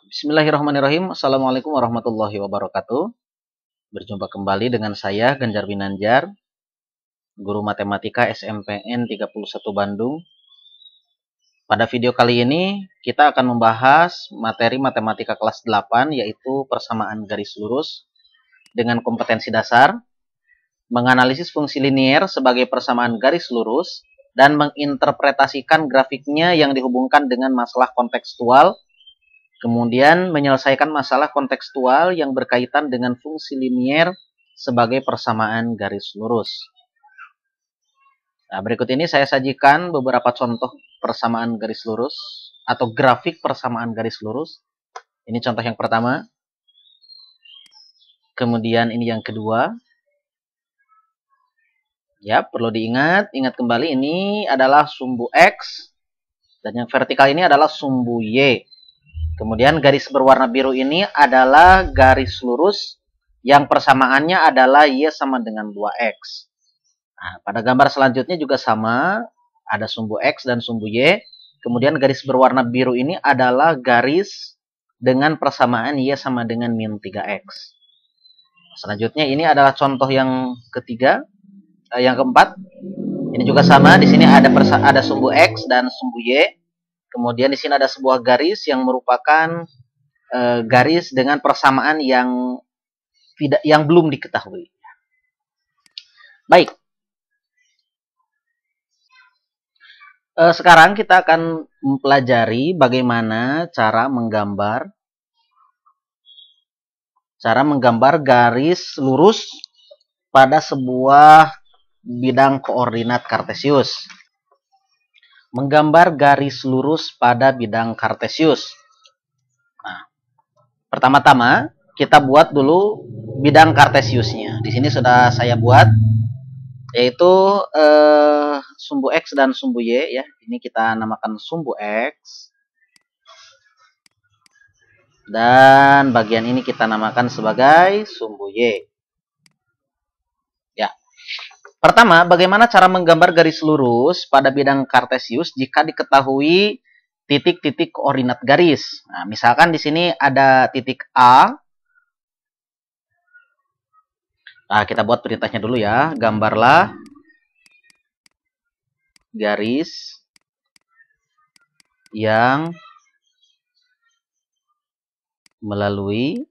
Bismillahirrahmanirrahim. Assalamualaikum warahmatullahi wabarakatuh. Berjumpa kembali dengan saya Ganjar Winanjar, Guru Matematika SMPN 31 Bandung. Pada video kali ini kita akan membahas materi matematika kelas 8, yaitu persamaan garis lurus dengan kompetensi dasar, menganalisis fungsi linier sebagai persamaan garis lurus, dan menginterpretasikan grafiknya yang dihubungkan dengan masalah kontekstual. Kemudian menyelesaikan masalah kontekstual yang berkaitan dengan fungsi linier sebagai persamaan garis lurus. Nah, berikut ini saya sajikan beberapa contoh persamaan garis lurus atau grafik persamaan garis lurus. Ini contoh yang pertama. Kemudian ini yang kedua. Ya, perlu ingat kembali ini adalah sumbu X dan yang vertikal ini adalah sumbu Y. Kemudian garis berwarna biru ini adalah garis lurus yang persamaannya adalah Y sama dengan 2X. Nah, pada gambar selanjutnya juga sama, ada sumbu X dan sumbu Y. Kemudian garis berwarna biru ini adalah garis dengan persamaan Y sama dengan min 3X. Selanjutnya ini adalah contoh yang ketiga, yang keempat. Ini juga sama, di sini ada sumbu X dan sumbu Y. Kemudian di sini ada sebuah garis yang merupakan garis dengan persamaan yang belum diketahui. Baik. Sekarang kita akan mempelajari bagaimana cara menggambar garis lurus pada sebuah bidang koordinat kartesius. Menggambar garis lurus pada bidang kartesius. Nah, pertama-tama kita buat dulu bidang kartesiusnya. Di sini sudah saya buat, yaitu sumbu X dan sumbu Y. Ya, ini kita namakan sumbu X. Dan bagian ini kita namakan sebagai sumbu Y. Pertama, bagaimana cara menggambar garis lurus pada bidang kartesius jika diketahui titik-titik koordinat garis. Nah, misalkan di sini ada titik A. Nah, kita buat perintahnya dulu ya. Gambarlah garis yang melalui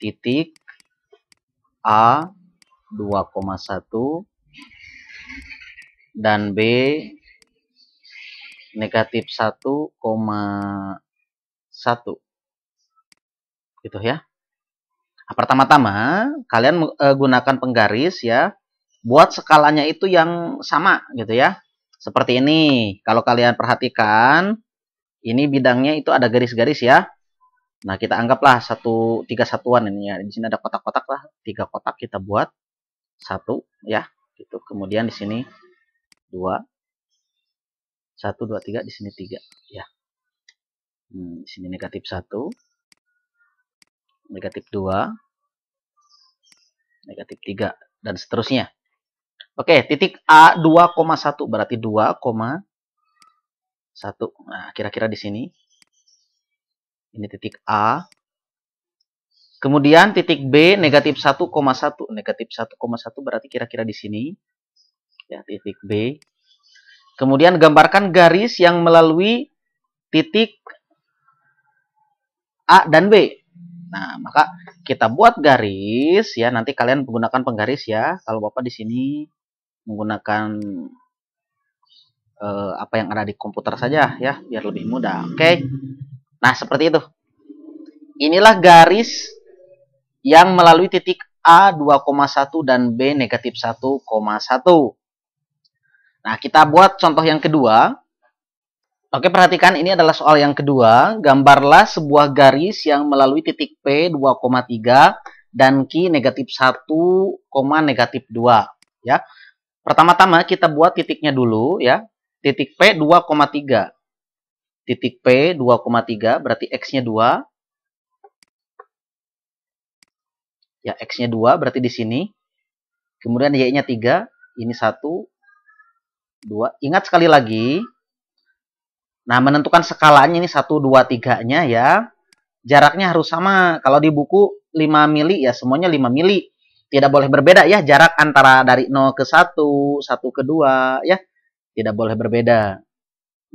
titik A 2,1 dan B negatif 1,1 gitu ya. Nah, pertama-tama kalian gunakan penggaris ya, buat skalanya itu yang sama gitu ya. Seperti ini. Kalau kalian perhatikan, ini bidangnya itu ada garis-garis ya. Nah, kita anggaplah 3 satuan ini ya. Di sini ada kotak-kotak lah, 3 kotak kita buat 1 ya, gitu. Kemudian di sini 2. 1 2 3, di sini 3 ya. Di sini negatif 1, negatif 2, negatif 3 dan seterusnya. Oke, titik A 2,1 berarti 2,1. Nah, kira-kira di sini. Ini titik A. Kemudian titik B negatif 1,1. Negatif 1,1 berarti kira-kira di sini. Ya, titik B. Kemudian gambarkan garis yang melalui titik A dan B. Nah, maka kita buat garis ya. Nanti kalian menggunakan penggaris ya. Kalau Bapak di sini menggunakan apa yang ada di komputer saja ya, biar lebih mudah. Oke. Nah, seperti itu. Inilah garis yang melalui titik A 2,1 dan B negatif 1,1. Nah, kita buat contoh yang kedua. Oke, perhatikan ini adalah soal yang kedua. Gambarlah sebuah garis yang melalui titik P 2,3 dan Q negatif 1, negatif 2. Ya. Pertama-tama kita buat titiknya dulu ya. Titik P 2,3. Titik P 2,3 berarti X-nya 2. Ya, X-nya 2 berarti di sini. Kemudian Y-nya 3. Ini 1, 2. Ingat sekali lagi, Nah, menentukan skalanya ini 1, 2, 3-nya ya. Jaraknya harus sama. Kalau di buku 5 mili ya semuanya 5 mili. Tidak boleh berbeda ya jarak antara dari 0 ke 1, 1 ke 2 ya. Tidak boleh berbeda.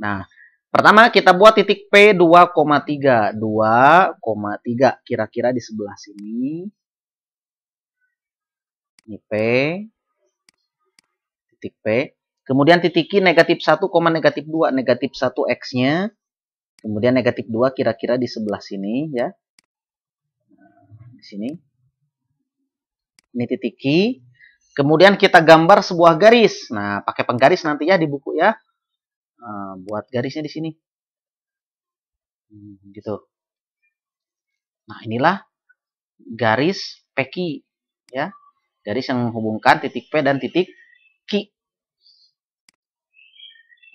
Nah, pertama kita buat titik P 2,3. 2,3 kira-kira di sebelah sini. Ini P. Titik P. Kemudian titik Q negatif 1, negatif 2. Negatif 1 X-nya. Kemudian negatif 2 kira-kira di sebelah sini ya. Di sini. Ini titik Q. Kemudian kita gambar sebuah garis. Nah, pakai penggaris nanti ya di buku ya. Nah, buat garisnya di sini. Gitu. Nah, inilah garis PQ ya. Garis yang menghubungkan titik P dan titik Q.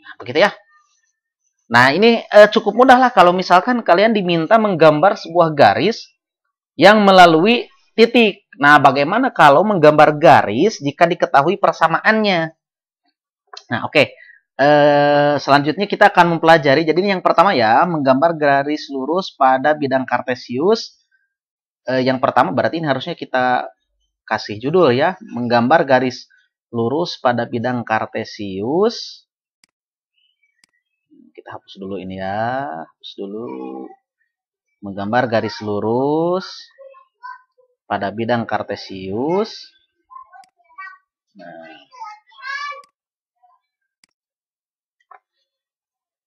Nah, begitu ya. Nah, ini cukup mudah lah kalau misalkan kalian diminta menggambar sebuah garis yang melalui titik. Nah, bagaimana kalau menggambar garis jika diketahui persamaannya? Nah, oke. Selanjutnya kita akan mempelajari. Jadi ini yang pertama ya, menggambar garis lurus pada bidang kartesius. Yang pertama berarti ini harusnya kita kasih judul ya, menggambar garis lurus pada bidang kartesius. Kita hapus dulu ini ya, hapus dulu. Menggambar garis lurus pada bidang kartesius. Nah,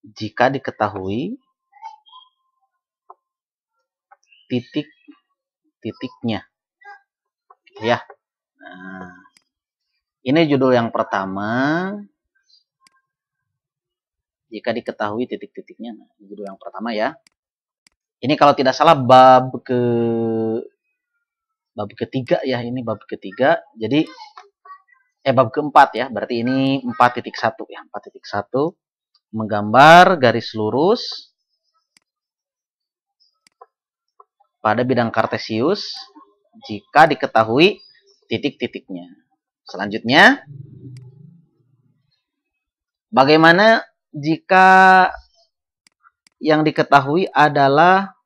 jika diketahui titik-titiknya, ya. Nah, ini judul yang pertama. Jika diketahui titik-titiknya, nah, ini judul yang pertama ya. Ini kalau tidak salah bab ketiga ya, ini bab ketiga. Jadi bab keempat ya, berarti ini 4.1 ya, 4.1 menggambar garis lurus pada bidang kartesius jika diketahui titik-titiknya. Selanjutnya, bagaimana jika yang diketahui adalah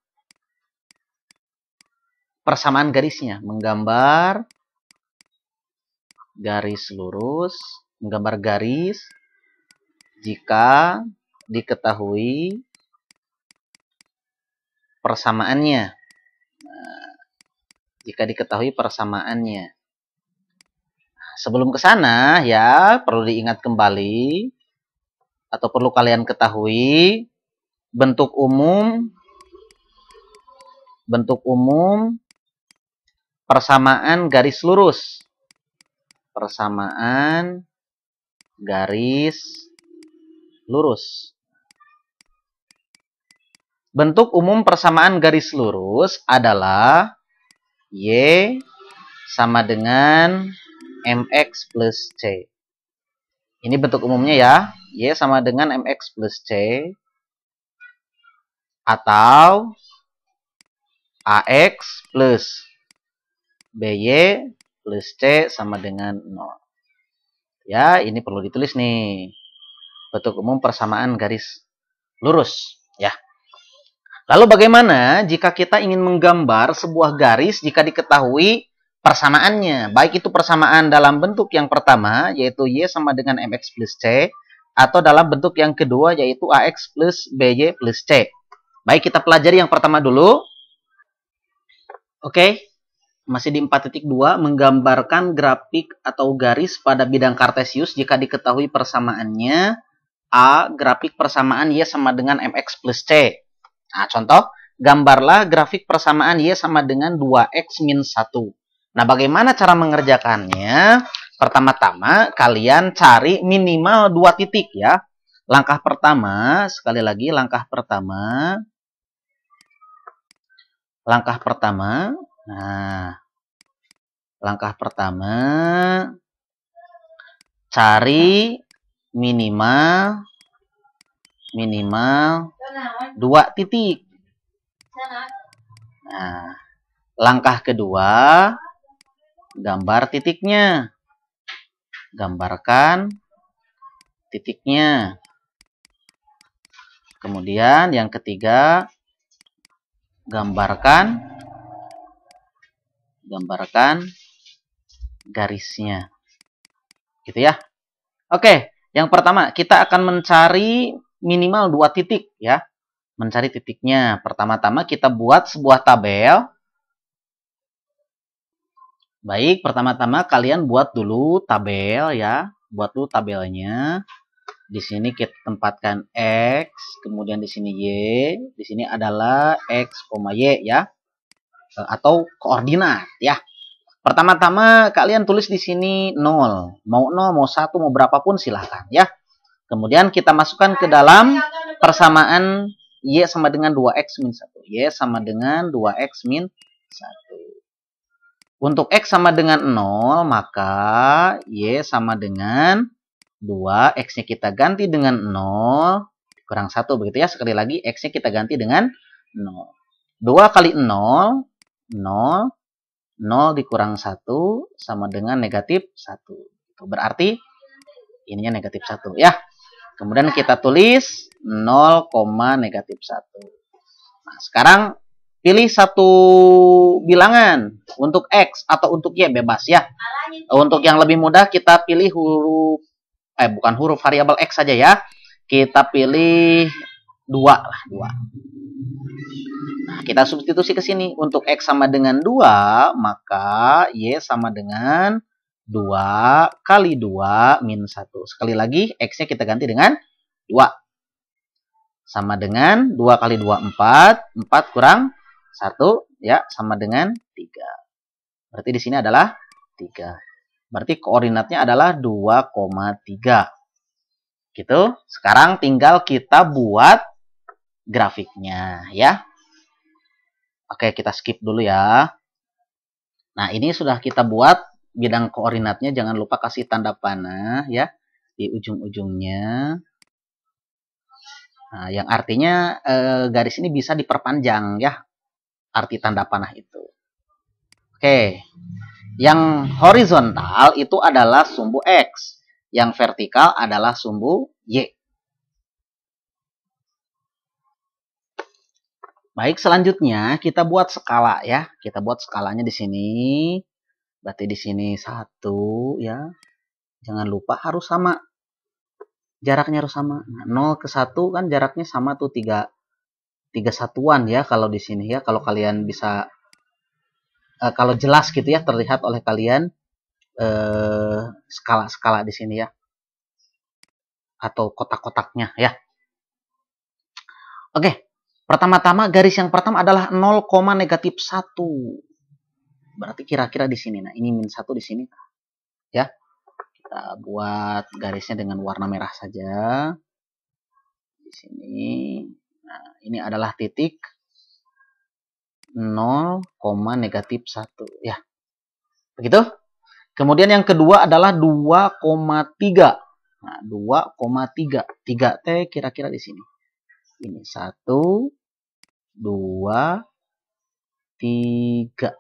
persamaan garisnya? Menggambar garis lurus, menggambar garis jika diketahui persamaannya. Nah, jika diketahui persamaannya. Sebelum ke sana ya, perlu diingat kembali atau perlu kalian ketahui bentuk umum persamaan garis lurus. Persamaan garis lurus. Bentuk umum persamaan garis lurus adalah Y sama dengan MX plus C. Ini bentuk umumnya ya. Y sama dengan MX plus C. Atau AX plus BY plus C sama dengan 0. Ya, ini perlu ditulis nih. Bentuk umum persamaan garis lurus. Ya. Lalu bagaimana jika kita ingin menggambar sebuah garis jika diketahui persamaannya? Baik itu persamaan dalam bentuk yang pertama, yaitu Y sama dengan MX plus C. Atau dalam bentuk yang kedua, yaitu AX plus BY plus C. Baik, kita pelajari yang pertama dulu. Oke, masih di 4.2, menggambarkan grafik atau garis pada bidang kartesius jika diketahui persamaannya. A, grafik persamaan Y sama dengan MX plus C. Nah, contoh, gambarlah grafik persamaan Y sama dengan 2X min 1. Nah, bagaimana cara mengerjakannya? Pertama-tama, kalian cari minimal 2 titik ya. Langkah pertama, sekali lagi, langkah pertama, nah, langkah pertama, cari minimal 2 titik. Nah, langkah kedua, gambar titiknya. Gambarkan titiknya. Kemudian yang ketiga, gambarkan garisnya. Gitu ya. Oke, yang pertama kita akan mencari minimal 2 titik ya. Mencari titiknya. Pertama-tama kita buat sebuah tabel. Baik, pertama-tama kalian buat dulu tabel ya. Buat dulu tabelnya. Di sini kita tempatkan X, kemudian di sini Y, di sini adalah X, Y ya. Atau koordinat ya. Pertama-tama kalian tulis di sini 0. Mau 0, mau 1, mau berapapun silahkan ya. Kemudian kita masukkan ke dalam persamaan Y sama dengan 2X min 1. Y sama dengan 2X min 1. Untuk X sama dengan 0, maka Y sama dengan 2. X-nya kita ganti dengan 0. Kurang 1 begitu ya. Sekali lagi X-nya kita ganti dengan 0. 2 kali 0, 0. 0 dikurang 1 sama dengan negatif 1. Itu berarti ininya negatif 1 ya. Kemudian kita tulis 0, negatif 1. Nah, sekarang pilih satu bilangan untuk X atau untuk Y bebas ya. Untuk yang lebih mudah kita pilih huruf bukan huruf, variabel X saja ya. Kita pilih 2 lah, 2. Nah, kita substitusi ke sini. Untuk X sama dengan 2, maka Y sama dengan 2 kali 2 min 1. Sekali lagi, X-nya kita ganti dengan 2. Sama dengan 2 kali 2, 4. 4 kurang 1, ya, sama dengan 3. Berarti di sini adalah 3. Berarti koordinatnya adalah 2,3. Gitu. Sekarang tinggal kita buat grafiknya, ya. Oke, kita skip dulu ya. Nah, ini sudah kita buat bidang koordinatnya. Jangan lupa kasih tanda panah ya di ujung-ujungnya. Nah, yang artinya garis ini bisa diperpanjang ya. Arti tanda panah itu. Oke. Yang horizontal itu adalah sumbu X. Yang vertikal adalah sumbu Y. Baik, selanjutnya kita buat skala ya. Kita buat skalanya di sini. Berarti di sini 1 ya. Jangan lupa harus sama. Jaraknya harus sama. Nah, 0 ke 1 kan jaraknya sama tuh 3 satuan ya kalau di sini ya. Kalau kalian bisa kalau jelas gitu ya terlihat oleh kalian skala-skala di sini ya. Atau kotak-kotaknya ya. Oke. Pertama-tama garis yang pertama adalah 0, negatif 1. Berarti kira-kira di sini. Nah, ini min 1 di sini. Ya. Kita buat garisnya dengan warna merah saja. Di sini. Nah, ini adalah titik 0, negatif 1. Ya. Begitu. Kemudian yang kedua adalah 2,3. Nah, 2,3. 3 T kira-kira di sini. Ini 1, 2, 3.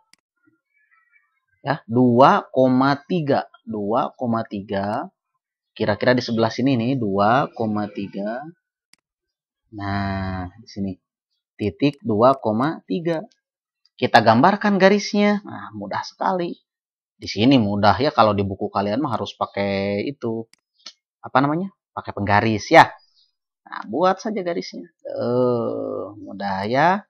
Ya, 2,3. 2,3. Kira-kira di sebelah sini nih, 2,3. Nah, di sini. Titik 2,3. Kita gambarkan garisnya. Nah, mudah sekali. Di sini mudah ya, kalau di buku kalian mah harus pakai itu. Apa namanya? Pakai penggaris ya. Nah, buat saja garisnya. Mudah ya.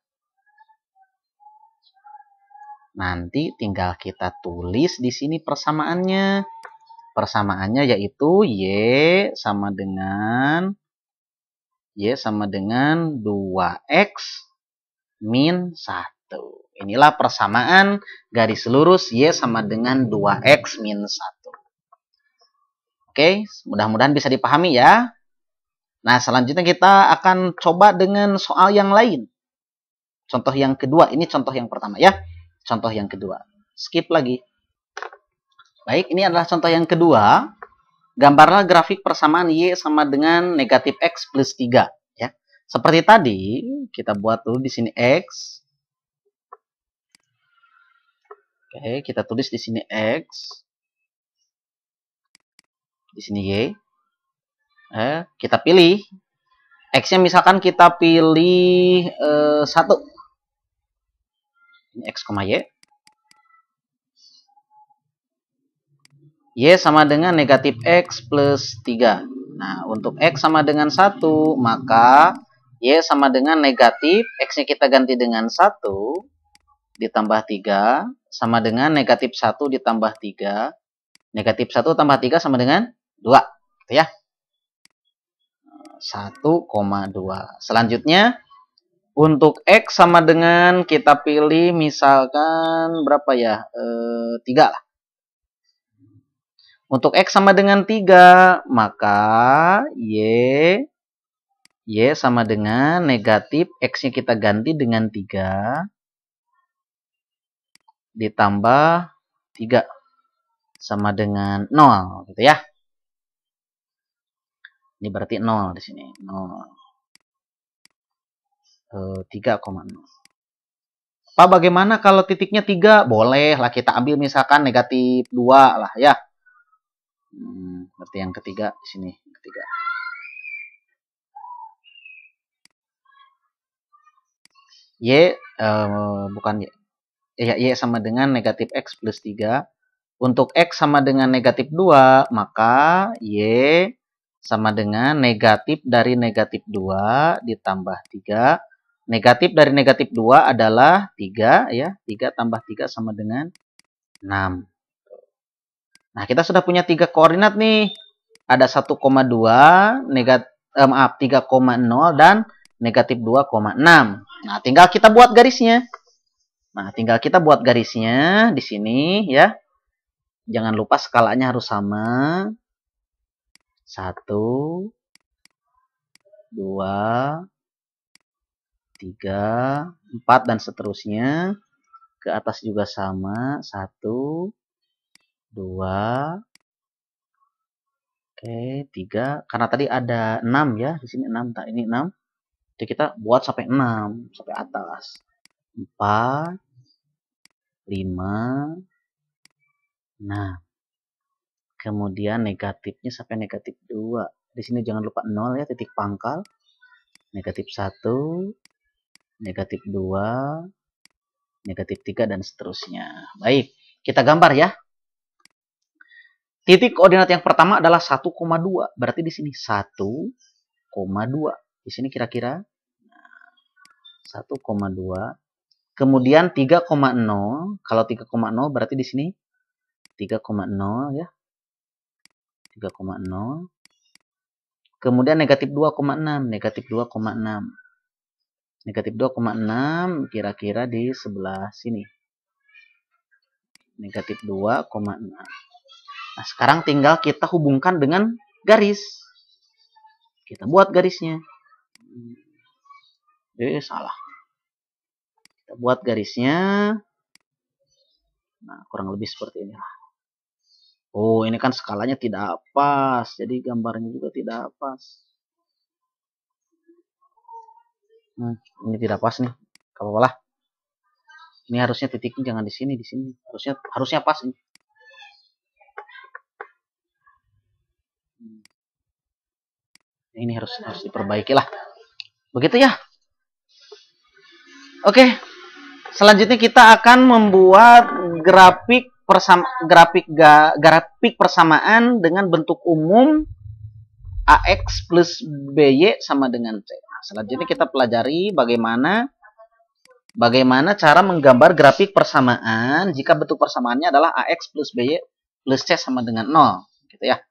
Nanti tinggal kita tulis di sini persamaannya. Persamaannya yaitu Y sama dengan 2X min 1. Inilah persamaan garis lurus Y sama dengan 2X min 1. Oke, mudah-mudahan bisa dipahami ya. Nah, selanjutnya kita akan coba dengan soal yang lain. Contoh yang kedua, ini contoh yang pertama ya. Contoh yang kedua. Skip lagi. Baik, ini adalah contoh yang kedua. Gambarlah grafik persamaan Y sama dengan negatif X plus 3. Ya. Seperti tadi, kita buat dulu di sini X. Oke, kita tulis di sini X. Di sini Y. Kita pilih X-nya misalkan kita pilih 1. Ini X, Y. Y sama dengan negatif X plus 3. Nah, untuk X sama dengan 1, maka Y sama dengan negatif, X-nya kita ganti dengan 1, ditambah 3, sama dengan negatif 1 ditambah 3. Negatif 1 tambah 3 sama dengan 2. Gitu ya. 1,2. Selanjutnya, untuk X sama dengan kita pilih misalkan berapa ya? 3 lah. Untuk X sama dengan 3, maka Y sama dengan negatif, X-nya kita ganti dengan 3, ditambah 3, sama dengan 0, gitu ya. Ini berarti 0 di sini, 0. 3,0. Bagaimana kalau titiknya 3? Boleh lah kita ambil misalkan negatif 2 lah ya. Berarti yang ketiga di sini, ketiga. Bukan Y sama dengan negatif X plus 3. Untuk X sama dengan negatif 2, maka Y sama dengan negatif dari negatif 2 ditambah 3. Negatif dari negatif 2 adalah 3 ya. 3 tambah 3 sama dengan 6. Nah, kita sudah punya 3 koordinat nih. Ada 1,2, 3,0 dan negatif 2,6. Nah, tinggal kita buat garisnya. Di sini ya. Jangan lupa skalanya harus sama. 1, 2, 3, 4 dan seterusnya. Ke atas juga sama. 1, 2, oke, 3. Karena tadi ada 6 ya. Di sini 6, ini 6. Jadi kita buat sampai 6, sampai atas. 4, 5, 6. Kemudian negatifnya sampai negatif 2. Di sini jangan lupa 0 ya, titik pangkal. Negatif 1, negatif 2, negatif 3, dan seterusnya. Baik, kita gambar ya. Titik koordinat yang pertama adalah 1,2. Berarti di sini 1,2. Di sini kira-kira 1,2. Kemudian 3,0. Kalau 3,0 berarti di sini 3,0 ya. 3,0. Kemudian negatif 2,6. Negatif 2,6. Negatif 2,6 kira-kira di sebelah sini. Negatif 2,6. Nah, sekarang tinggal kita hubungkan dengan garis. Kita buat garisnya. Salah. Kita buat garisnya. Nah, kurang lebih seperti ini. Oh, ini kan skalanya tidak pas. Jadi gambarnya juga tidak pas. Ini tidak pas nih. Gak apa-apa lah. Ini harusnya titiknya jangan di sini, di sini. Harusnya pas ini. Ini harus diperbaiki lah. Begitu ya. Oke. Selanjutnya kita akan membuat grafik persamaan dengan bentuk umum AX plus BY sama dengan C. Nah, selanjutnya kita pelajari bagaimana cara menggambar grafik persamaan jika bentuk persamaannya adalah AX plus BY plus C sama dengan 0. Gitu ya.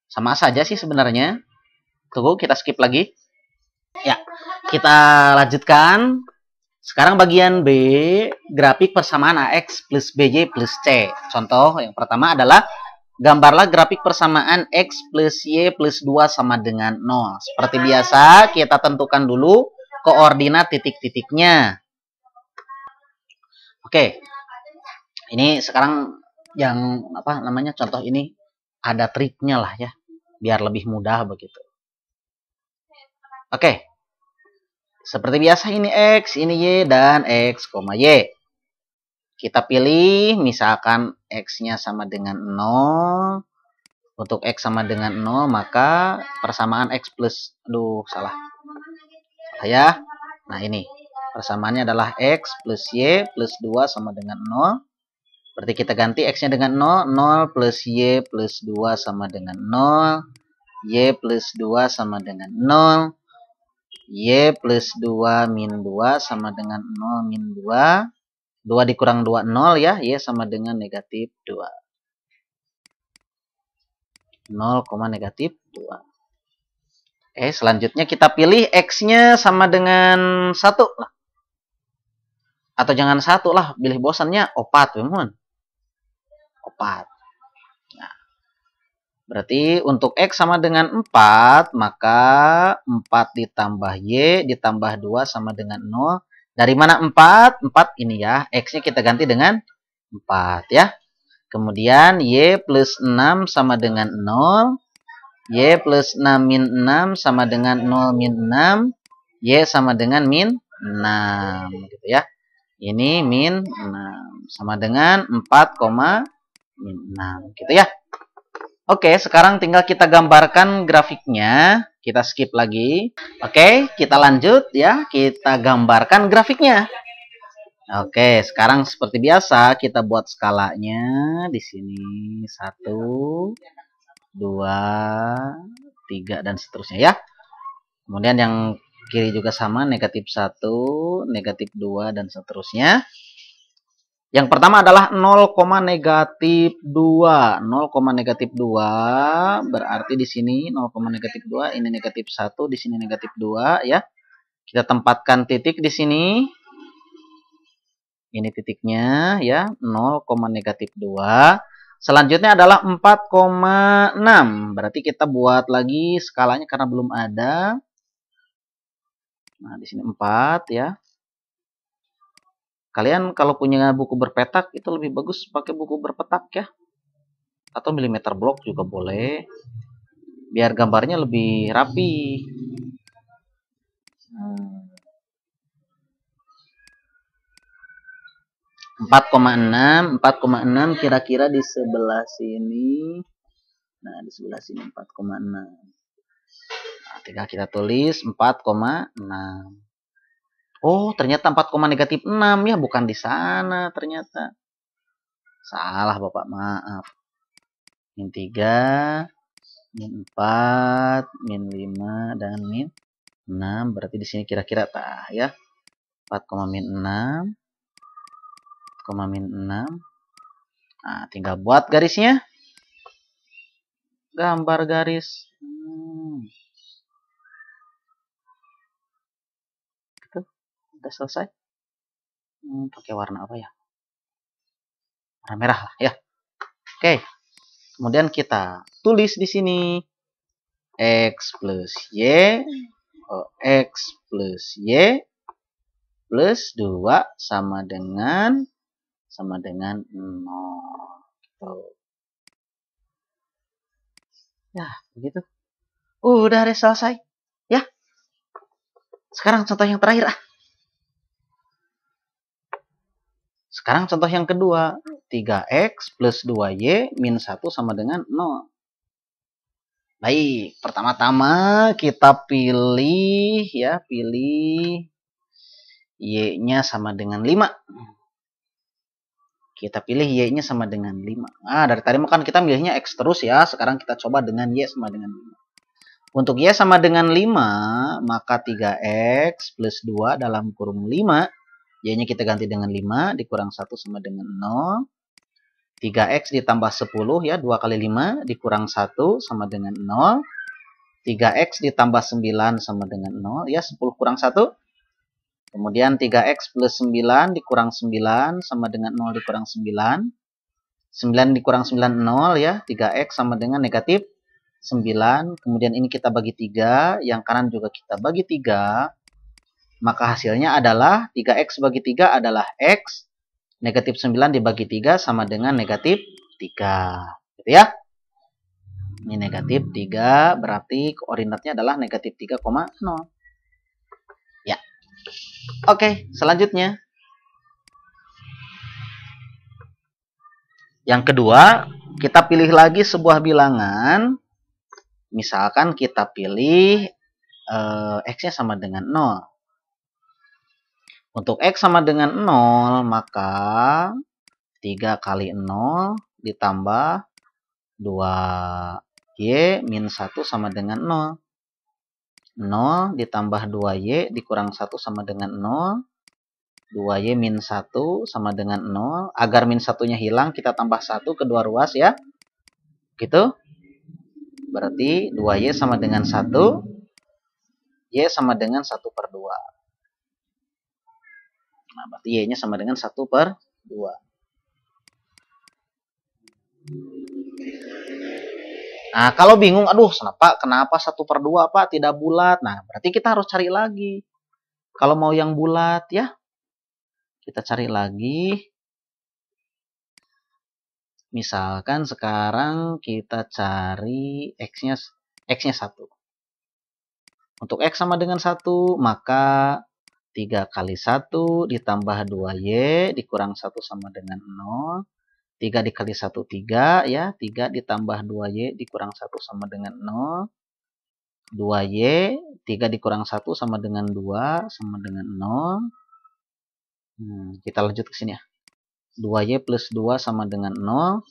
Sama saja sih sebenarnya. Tunggu, kita skip lagi. Ya, kita lanjutkan. Sekarang bagian B, grafik persamaan AX plus BY plus C. Contoh yang pertama adalah gambarlah grafik persamaan X plus Y plus 2 sama dengan 0. Seperti biasa, kita tentukan dulu koordinat titik-titiknya. Oke. Ini sekarang yang contoh ini ada triknya lah ya, biar lebih mudah begitu. Oke. Seperti biasa ini X, ini Y, dan X, Y. Kita pilih misalkan X-nya sama dengan 0. Untuk X sama dengan 0, maka persamaan X plus, salah. Ya. Nah, ini persamaannya adalah X plus Y plus 2 sama dengan 0. Berarti kita ganti X-nya dengan 0. 0 plus Y plus 2 sama dengan 0. Y plus 2 sama dengan 0. Y plus 2 min 2 sama dengan 0 min 2. 2 dikurang 2, 0 ya. Y sama dengan negatif 2. 0, negatif 2. Oke, selanjutnya kita pilih X-nya sama dengan 1. Atau jangan 1 lah, pilih bosannya 4. Teman. 4. Nah, berarti untuk X sama dengan 4, maka 4 ditambah Y ditambah 2 sama dengan 0. Dari mana 4? 4 ini ya. X-nya kita ganti dengan 4 ya. Kemudian Y plus 6 sama dengan 0. Y plus 6 min 6 sama dengan 0 min 6. Y sama dengan min 6. Gitu ya. Ini min 6. Sama dengan 4, min 6. Gitu ya. Oke, sekarang tinggal kita gambarkan grafiknya. Kita skip lagi. Oke, kita lanjut ya. Kita gambarkan grafiknya. Oke, sekarang seperti biasa kita buat skalanya di sini 1, 2, 3 dan seterusnya ya. Kemudian yang kiri juga sama, negatif 1, negatif 2 dan seterusnya. Yang pertama adalah 0, negatif 2. 0, negatif 2 berarti di sini 0, negatif 2, ini negatif 1, di sini negatif 2 ya. Kita tempatkan titik di sini. Ini titiknya ya, 0, negatif 2. Selanjutnya adalah 4,6. Berarti kita buat lagi skalanya karena belum ada. Nah, di sini 4 ya. Kalian kalau punya buku berpetak itu lebih bagus pakai buku berpetak ya. Atau milimeter block juga boleh. Biar gambarnya lebih rapi. 4,6 kira-kira di sebelah sini. Nah, di sebelah sini 4,6. Nah, tinggal kita tulis 4,6. Oh, ternyata 4, negatif 6 ya, bukan di sana ternyata. Salah, Bapak, maaf. Min 3, min 4, min 5 dan min 6. Berarti di sini kira-kira tah ya. 4, min 6. Min 6. Nah, tinggal buat garisnya. Gambar garis. Gitu. Udah selesai. Pakai warna apa ya? Warna merah lah ya. Oke. Kemudian kita tulis di sini X plus Y. X plus Y plus 2 sama dengan 0. Gitu. Ya, begitu. Udah deh selesai. Ya. Sekarang contoh yang terakhir. Sekarang contoh yang kedua. 3X plus 2Y min 1 sama dengan 0. Baik, pertama-tama kita pilih ya, pilih Y-nya sama dengan 5. Kita pilih Y-nya sama dengan 5. Nah, dari tadi kan kita milihnya X terus ya. Sekarang kita coba dengan Y sama dengan 5. Untuk Y sama dengan 5, maka 3X plus 2 dalam kurung 5. Y-nya kita ganti dengan 5, dikurang 1 sama dengan 0. 3X ditambah 10 ya, 2 kali 5 dikurang 1 sama dengan 0. 3X ditambah 9 sama dengan 0 ya, 10 kurang 1. Kemudian 3X plus 9 dikurang 9 sama dengan 0 dikurang 9. 9 dikurang 9, 0 ya. 3X sama dengan negatif 9. Kemudian ini kita bagi 3. Yang kanan juga kita bagi 3. Maka hasilnya adalah 3X bagi 3 adalah X. Negatif 9 dibagi 3 sama dengan negatif 3. Gitu ya. Ini negatif 3 berarti koordinatnya adalah negatif 3,0. Ya. Oke, selanjutnya. Yang kedua, kita pilih lagi sebuah bilangan. Misalkan kita pilih X-nya sama dengan 0. Untuk X sama dengan 0, maka 3 kali 0 ditambah 2Y min 1 sama dengan 0. 0 ditambah 2Y dikurang 1 sama dengan 0. 2Y min 1 sama dengan 0. Agar min 1-nya hilang, kita tambah 1 kedua ruas ya. Gitu. Berarti 2Y sama dengan 1. Y sama dengan 1 per 2. Nah, berarti Y-nya sama dengan 1 per 2. Nah, kalau bingung, aduh, kenapa 1 per 2, Pak, tidak bulat? Nah, berarti kita harus cari lagi. Kalau mau yang bulat, ya, kita cari lagi. Misalkan sekarang kita cari X-nya 1. Untuk X sama dengan 1, maka 3 kali 1 ditambah 2Y dikurang 1 sama dengan 0. 3 dikali 1, 3 ya. 3 ditambah 2Y dikurang 1 sama dengan 0. 2Y, 3 dikurang 1 sama dengan 2 sama dengan 0. Kita lanjut ke sini ya. 2Y plus 2 sama dengan 0.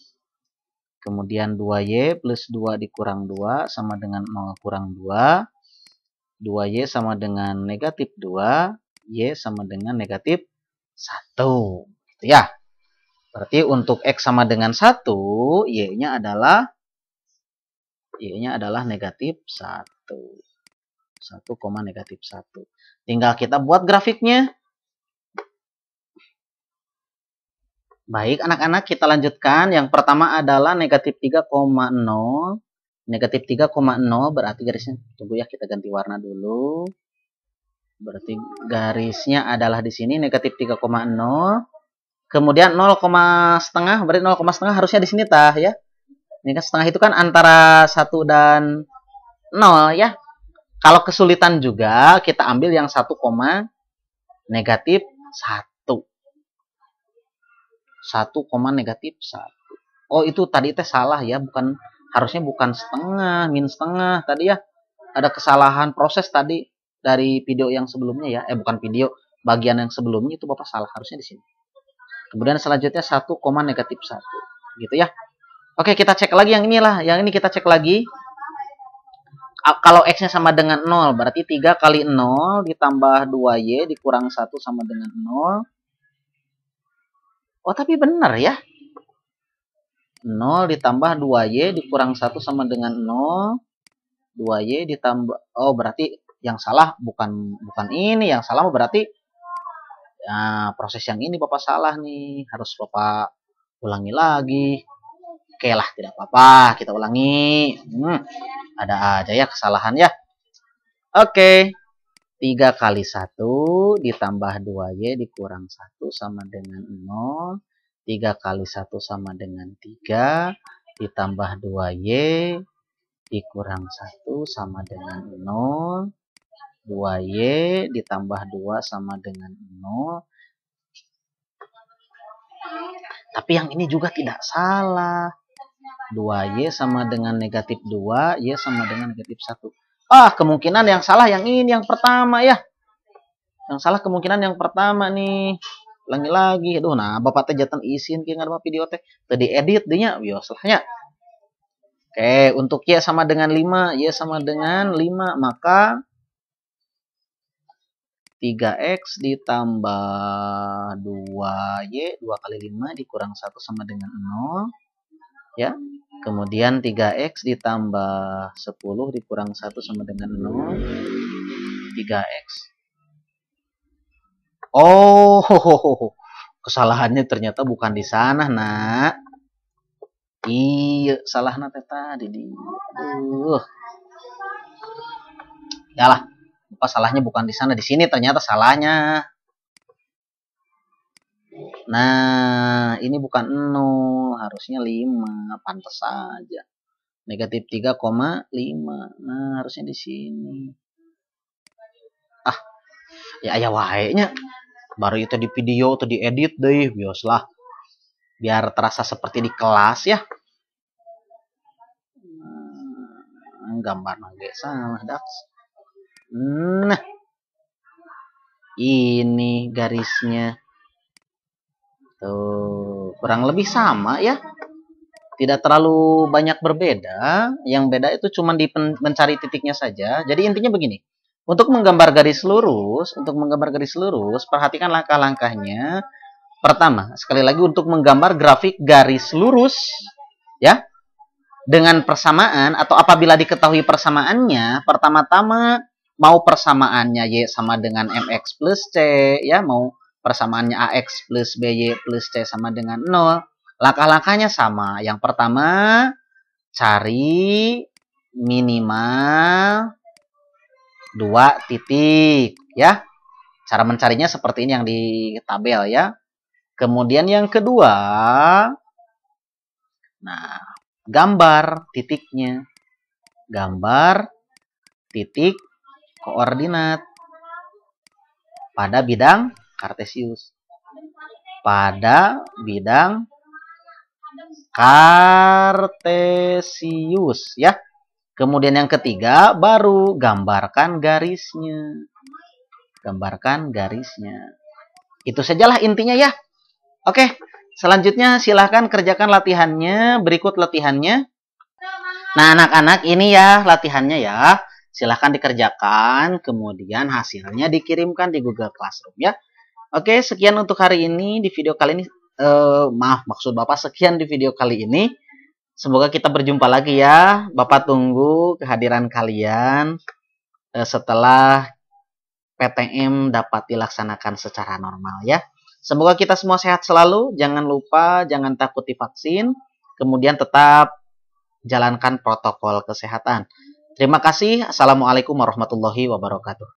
Kemudian 2Y plus 2 dikurang 2 sama dengan 0 kurang 2. 2Y sama dengan negatif 2. Y sama dengan negatif 1. Gitu ya. Berarti untuk X sama dengan 1, Y-nya adalah negatif 1. 1, negatif 1. Tinggal kita buat grafiknya. Baik, anak-anak, kita lanjutkan. Yang pertama adalah negatif 3,0. Negatif 3,0 berarti garisnya, tunggu ya, kita ganti warna dulu. Berarti garisnya adalah di sini negatif 3,0. Kemudian 0, setengah, berarti 0, setengah harusnya di sini tah ya. Ini kan setengah itu kan antara 1 dan 0 ya. Kalau kesulitan juga kita ambil yang 1, negatif 1. 1, negatif 1. Oh, itu tadi teh salah ya, harusnya bukan setengah, min setengah tadi ya. Ada kesalahan proses tadi dari video yang sebelumnya ya. Bukan video, bagian yang sebelumnya itu Bapak salah, harusnya di sini. Kemudian selanjutnya 1, negatif 1. Gitu ya. Oke, kita cek lagi yang inilah. Yang ini kita cek lagi. Kalau X-nya sama dengan 0, berarti 3 kali 0 ditambah 2Y dikurang 1 sama dengan 0. Oh, tapi benar ya. 0 ditambah 2Y dikurang 1 sama dengan 0. 2Y ditambah, oh berarti yang salah bukan ini, yang salah berarti ya, proses yang ini Bapak salah nih, harus Bapak ulangi lagi. Oke lah, tidak apa-apa, kita ulangi. Ada aja ya kesalahan ya. Oke, 3 kali 1 ditambah 2Y dikurang 1 sama dengan 0. 3 kali 1 sama dengan 3 ditambah 2Y dikurang 1 sama dengan 0. 2Y ditambah 2 sama dengan 0. Tapi yang ini juga tidak salah. 2Y sama dengan negatif 2, Y sama dengan negatif 1. Kemungkinan yang salah yang ini, yang pertama ya. Yang salah kemungkinan yang pertama nih. Lagi-lagi. Aduh, nah Bapak teh jatan isin ke ngarep video teh. Tadi edit dinya, biasanya. Oke, untuk Y sama dengan 5, Y sama dengan 5, maka 3X ditambah 2Y, 2 kali 5 dikurang 1 sama dengan 0. Ya, kemudian 3X ditambah 10 dikurang 1 sama dengan 0. 3X. Oh, kesalahannya ternyata bukan di sana, nak. Iya, salahnya tadi. Yalah, salahnya bukan di sana, di sini ternyata salahnya. Nah, ini bukan 0, harusnya 5, pantas saja. Negatif 3,5. Nah, harusnya di sini. Ya aya wae nya. Baru itu di video atau di edit deh, biaslah. Biar terasa seperti di kelas ya. Gambar nage salah, Dax. Nah, ini garisnya. Tuh, kurang lebih sama ya. Tidak terlalu banyak berbeda. Yang beda itu cuma di mencari titiknya saja. Jadi intinya begini. Untuk menggambar garis lurus, perhatikan langkah-langkahnya. Pertama, sekali lagi untuk menggambar grafik garis lurus, ya, dengan persamaan atau apabila diketahui persamaannya, pertama-tama mau persamaannya Y sama dengan MX plus C, ya, mau persamaannya AX plus BY plus C sama dengan 0, langkah-langkahnya sama. Yang pertama, cari minimal 2 titik, ya. Cara mencarinya seperti ini yang di tabel, ya. Kemudian yang kedua, nah, gambar titiknya. Gambar titik koordinat pada bidang kartesius. Pada bidang kartesius, ya. Kemudian yang ketiga, baru gambarkan garisnya. Gambarkan garisnya. Itu sajalah intinya ya. Oke, selanjutnya silahkan kerjakan latihannya. Berikut latihannya. Nah, anak-anak ini ya latihannya ya. Silahkan dikerjakan, kemudian hasilnya dikirimkan di Google Classroom ya. Oke, sekian untuk hari ini. Di video kali ini, maksud Bapak sekian di video kali ini. Semoga kita berjumpa lagi ya. Bapak tunggu kehadiran kalian setelah PTM dapat dilaksanakan secara normal ya. Semoga kita semua sehat selalu. Jangan lupa, jangan takut divaksin. Kemudian tetap jalankan protokol kesehatan. Terima kasih. Assalamualaikum warahmatullahi wabarakatuh.